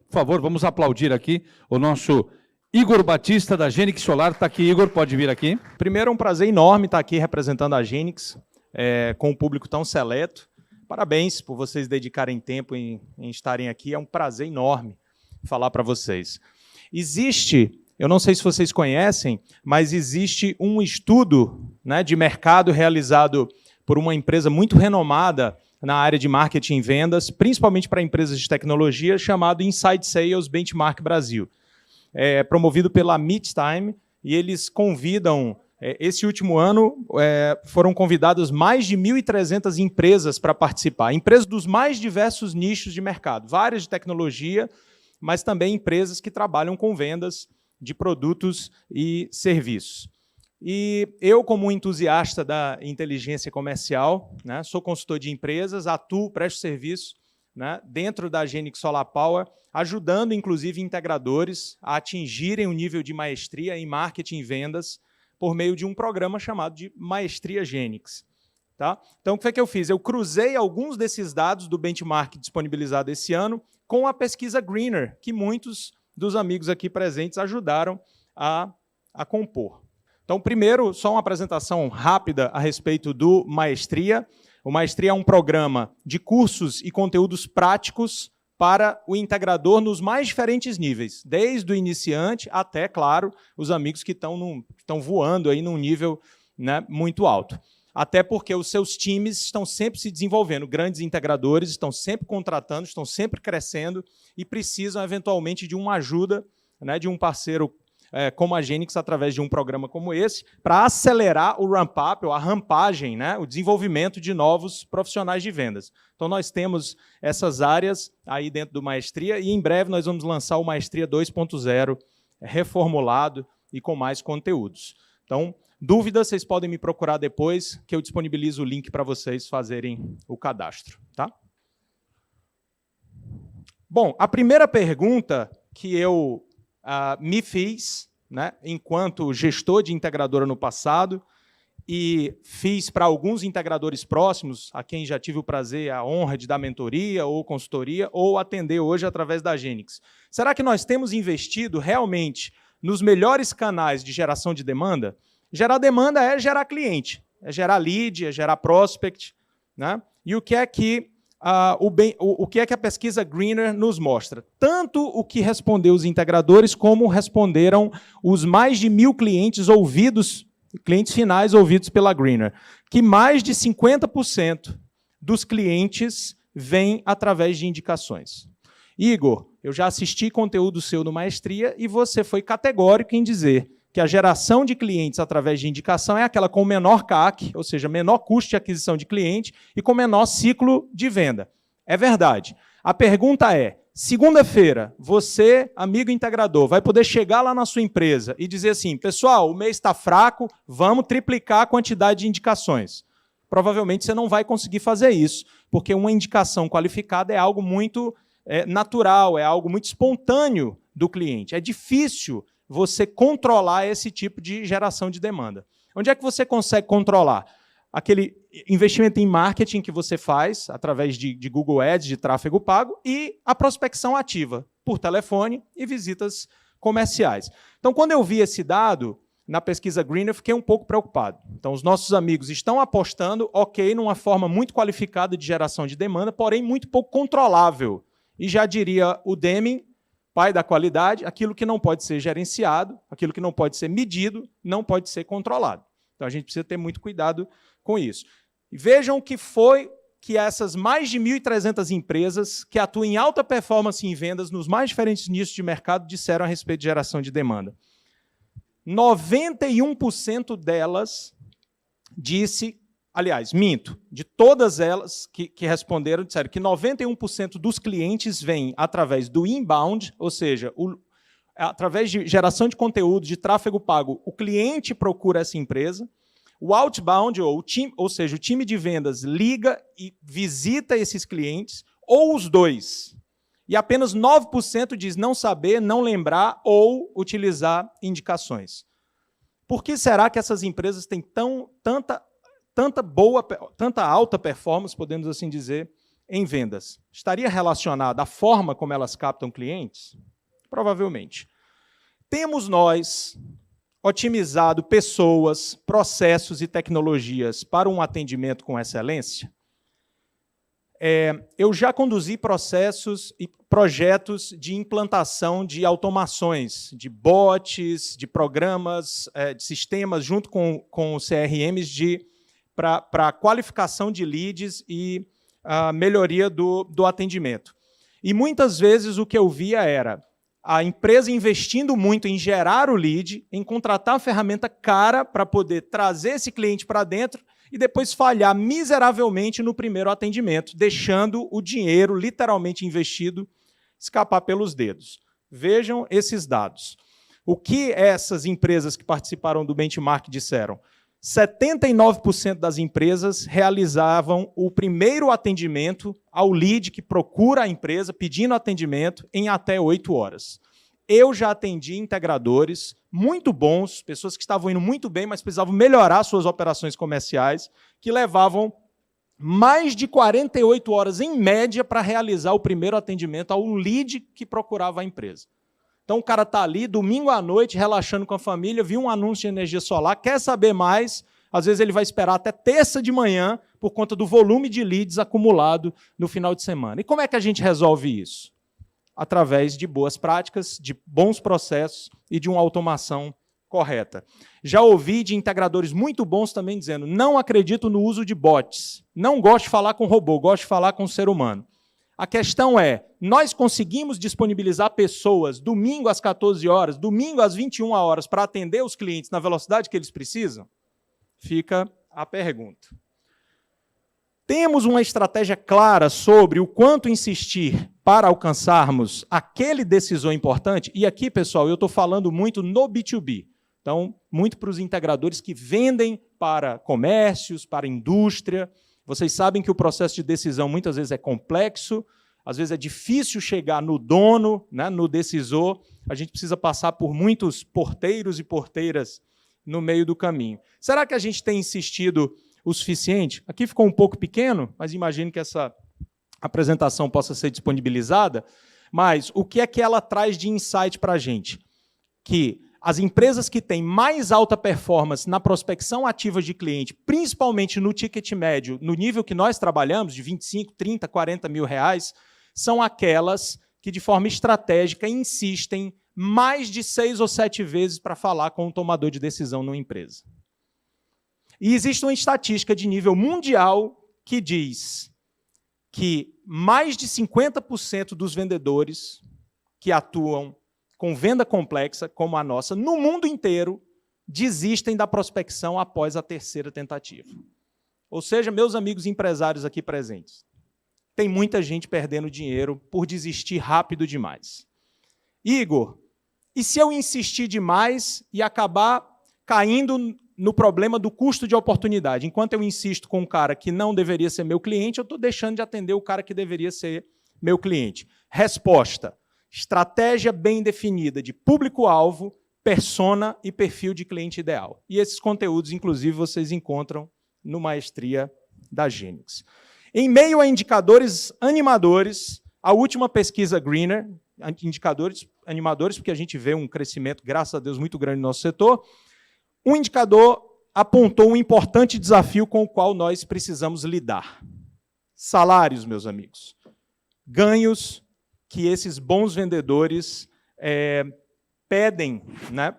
Por favor, vamos aplaudir aqui o nosso Igor Batista, da Genix Solar. Está aqui, Igor, pode vir aqui. Primeiro, é um prazer enorme estar aqui representando a Genix, com um público tão seleto. Parabéns por vocês dedicarem tempo em estarem aqui. É um prazer enorme falar para vocês. Eu não sei se vocês conhecem, mas existe um estudo, né, de mercado realizado por uma empresa muito renomada na área de marketing e vendas, principalmente para empresas de tecnologia, chamado Inside Sales Benchmark Brasil. É promovido pela Meet-Time, e eles convidam, esse último ano, foram convidadas mais de 1.300 empresas para participar, empresas dos mais diversos nichos de mercado, várias de tecnologia, mas também empresas que trabalham com vendas de produtos e serviços. E eu, como um entusiasta da inteligência comercial, né, sou consultor de empresas, atuo, presto serviço, né, dentro da Genix Solar Power, ajudando, inclusive, integradores a atingirem o nível de maestria em marketing e vendas por meio de um programa chamado de Maestria Genix. Tá? Então, o que foi que eu fiz? Eu cruzei alguns desses dados do benchmark disponibilizado esse ano com a pesquisa Greener, que muitos dos amigos aqui presentes ajudaram a compor. Então, primeiro, só uma apresentação rápida a respeito do Maestria. O Maestria é um programa de cursos e conteúdos práticos para o integrador nos mais diferentes níveis, desde o iniciante até, claro, os amigos que estão voando aí num nível, né, muito alto. Até porque os seus times estão sempre se desenvolvendo, grandes integradores estão sempre contratando, estão sempre crescendo e precisam, eventualmente, de uma ajuda, né, de um parceiro como a Genix, através de um programa como esse, para acelerar o ramp-up, ou a rampagem, né, o desenvolvimento de novos profissionais de vendas. Então, nós temos essas áreas aí dentro do Maestria, e em breve nós vamos lançar o Maestria 2.0 reformulado e com mais conteúdos. Então, dúvidas, vocês podem me procurar depois, que eu disponibilizo o link para vocês fazerem o cadastro. Tá? Bom, a primeira pergunta que eu me fiz, né, enquanto gestor de integradora no passado, e fiz para alguns integradores próximos, a quem já tive o prazer, a honra de dar mentoria ou consultoria, ou atender hoje através da Genix. Será que nós temos investido realmente nos melhores canais de geração de demanda? Gerar demanda é gerar cliente, é gerar lead, é gerar prospect, né? E o que é que o que é que a pesquisa Greener nos mostra? Tanto o que respondeu os integradores, como responderam os mais de 1.000 clientes ouvidos, clientes finais ouvidos pela Greener, que mais de 50% dos clientes vêm através de indicações. Igor, eu já assisti conteúdo seu no Maestria e você foi categórico em dizer que a geração de clientes através de indicação é aquela com menor CAC, ou seja, menor custo de aquisição de cliente e com menor ciclo de venda. É verdade. A pergunta é, segunda-feira, você, amigo integrador, vai poder chegar lá na sua empresa e dizer assim, pessoal, o mês está fraco, vamos triplicar a quantidade de indicações. Provavelmente você não vai conseguir fazer isso, porque uma indicação qualificada é algo muito natural, é algo muito espontâneo do cliente. É difícil você controlar esse tipo de geração de demanda. Onde é que você consegue controlar? Aquele investimento em marketing que você faz, através de Google Ads, de tráfego pago, e a prospecção ativa, por telefone e visitas comerciais. Então, quando eu vi esse dado na pesquisa Greener, eu fiquei um pouco preocupado. Então, os nossos amigos estão apostando, ok, numa forma muito qualificada de geração de demanda, porém muito pouco controlável. E já diria o Deming, pai da qualidade, aquilo que não pode ser gerenciado, aquilo que não pode ser medido, não pode ser controlado. Então, a gente precisa ter muito cuidado com isso. E vejam o que foi que essas mais de 1.300 empresas que atuam em alta performance em vendas nos mais diferentes nichos de mercado disseram a respeito de geração de demanda. 91% delas disse, aliás, minto, de todas elas que responderam, disseram que 91% dos clientes vêm através do inbound, ou seja, através de geração de conteúdo, de tráfego pago, o cliente procura essa empresa, o outbound, ou seja, o time de vendas liga e visita esses clientes, ou os dois. E apenas 9% diz não saber, não lembrar ou utilizar indicações. Por que será que essas empresas têm tanta alta performance, podemos assim dizer, em vendas estaria relacionada à forma como elas captam clientes? Provavelmente. Temos nós otimizado pessoas, processos e tecnologias para um atendimento com excelência? Eu já conduzi processos e projetos de implantação de automações, de bots, de programas, de sistemas, junto com os CRMs para qualificação de leads e a melhoria do atendimento. E muitas vezes o que eu via era a empresa investindo muito em gerar o lead, em contratar a ferramenta cara para poder trazer esse cliente para dentro e depois falhar miseravelmente no primeiro atendimento, deixando o dinheiro literalmente investido escapar pelos dedos. Vejam esses dados. O que essas empresas que participaram do benchmark disseram? 79% das empresas realizavam o primeiro atendimento ao lead que procura a empresa pedindo atendimento em até 8 horas. Eu já atendi integradores muito bons, pessoas que estavam indo muito bem, mas precisavam melhorar suas operações comerciais, que levavam mais de 48 horas, em média, para realizar o primeiro atendimento ao lead que procurava a empresa. Então, o cara está ali, domingo à noite, relaxando com a família, viu um anúncio de energia solar, quer saber mais, às vezes ele vai esperar até terça de manhã, por conta do volume de leads acumulado no final de semana. E como é que a gente resolve isso? Através de boas práticas, de bons processos e de uma automação correta. Já ouvi de integradores muito bons também dizendo, não acredito no uso de bots, não gosto de falar com robô, gosto de falar com ser humano. A questão é, nós conseguimos disponibilizar pessoas domingo às 14 horas, domingo às 21 horas, para atender os clientes na velocidade que eles precisam? Fica a pergunta. Temos uma estratégia clara sobre o quanto insistir para alcançarmos aquele decisor importante? E aqui, pessoal, eu estou falando muito no B2B. Então, muito para os integradores que vendem para comércios, para indústria. Vocês sabem que o processo de decisão muitas vezes é complexo, às vezes é difícil chegar no dono, né, no decisor. A gente precisa passar por muitos porteiros e porteiras no meio do caminho. Será que a gente tem insistido o suficiente? Aqui ficou um pouco pequeno, mas imagino que essa apresentação possa ser disponibilizada. Mas o que é que ela traz de insight para a gente? Que as empresas que têm mais alta performance na prospecção ativa de cliente, principalmente no ticket médio, no nível que nós trabalhamos, de 25, 30, 40 mil reais, são aquelas que, de forma estratégica, insistem mais de 6 ou 7 vezes para falar com o tomador de decisão numa empresa. E existe uma estatística de nível mundial que diz que mais de 50% dos vendedores que atuam com venda complexa, como a nossa, no mundo inteiro, desistem da prospecção após a terceira tentativa. Ou seja, meus amigos empresários aqui presentes, tem muita gente perdendo dinheiro por desistir rápido demais. Igor, e se eu insistir demais e acabar caindo no problema do custo de oportunidade? Enquanto eu insisto com um cara que não deveria ser meu cliente, eu estou deixando de atender o cara que deveria ser meu cliente. Resposta: estratégia bem definida de público-alvo, persona e perfil de cliente ideal. E esses conteúdos, inclusive, vocês encontram no Maestria da Genix. Em meio a indicadores animadores, a última pesquisa Greener, indicadores animadores, porque a gente vê um crescimento, graças a Deus, muito grande no nosso setor, um indicador apontou um importante desafio com o qual nós precisamos lidar. Salários, meus amigos. Ganhos que esses bons vendedores pedem, né,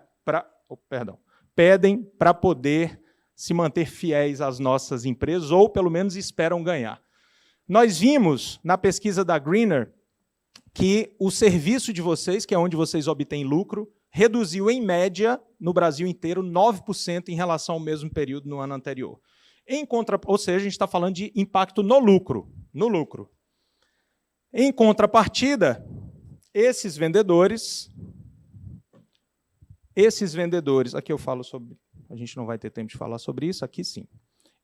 pedem para poder se manter fiéis às nossas empresas, ou pelo menos esperam ganhar. Nós vimos na pesquisa da Greener que o serviço de vocês, que é onde vocês obtêm lucro, reduziu em média, no Brasil inteiro, 9% em relação ao mesmo período no ano anterior. Ou seja, a gente está falando de impacto no lucro. Em contrapartida, esses vendedores, aqui eu falo sobre, a gente não vai ter tempo de falar sobre isso, aqui sim.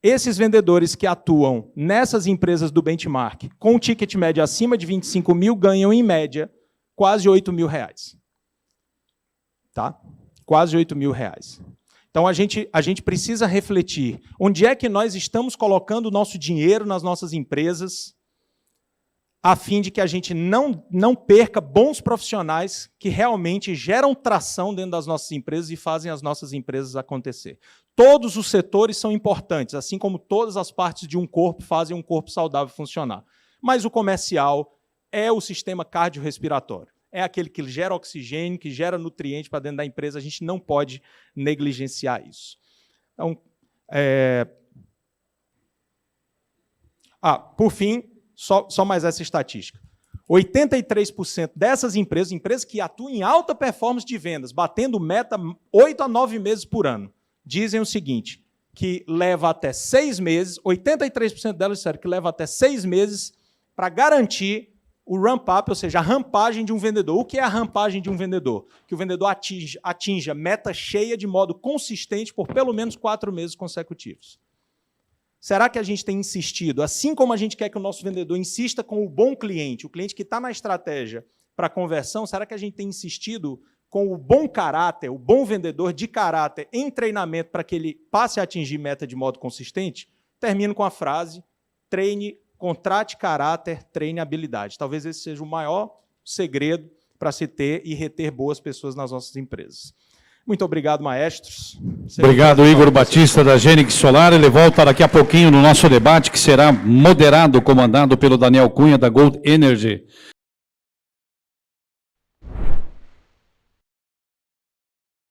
Esses vendedores que atuam nessas empresas do benchmark, com um ticket médio acima de 25 mil, ganham, em média, quase 8 mil reais. Tá? Quase 8 mil reais. Então, a gente precisa refletir onde é que nós estamos colocando o nosso dinheiro nas nossas empresas, a fim de que a gente não perca bons profissionais que realmente geram tração dentro das nossas empresas e fazem as nossas empresas acontecer. Todos os setores são importantes, assim como todas as partes de um corpo fazem um corpo saudável funcionar. Mas o comercial é o sistema cardiorrespiratório. É aquele que gera oxigênio, que gera nutriente para dentro da empresa. A gente não pode negligenciar isso. Então, por fim, só mais essa estatística. 83% dessas empresas que atuam em alta performance de vendas, batendo meta 8 a 9 meses por ano, dizem o seguinte, que leva até 6 meses, 83% delas disseram que leva até 6 meses para garantir o ramp-up, ou seja, a rampagem de um vendedor. O que é a rampagem de um vendedor? Que o vendedor atinja meta cheia de modo consistente por pelo menos 4 meses consecutivos. Será que a gente tem insistido, assim como a gente quer que o nosso vendedor insista com o bom cliente, o cliente que está na estratégia para conversão, será que a gente tem insistido com o bom caráter, o bom vendedor de caráter em treinamento para que ele passe a atingir meta de modo consistente? Termino com a frase, contrate caráter, treine habilidade. Talvez esse seja o maior segredo para se ter e reter boas pessoas nas nossas empresas. Muito obrigado, maestros. Obrigado, Igor Batista, da Gênix Solar. Ele volta daqui a pouquinho no nosso debate, que será moderado, comandado pelo Daniel Cunha, da Gold Energy.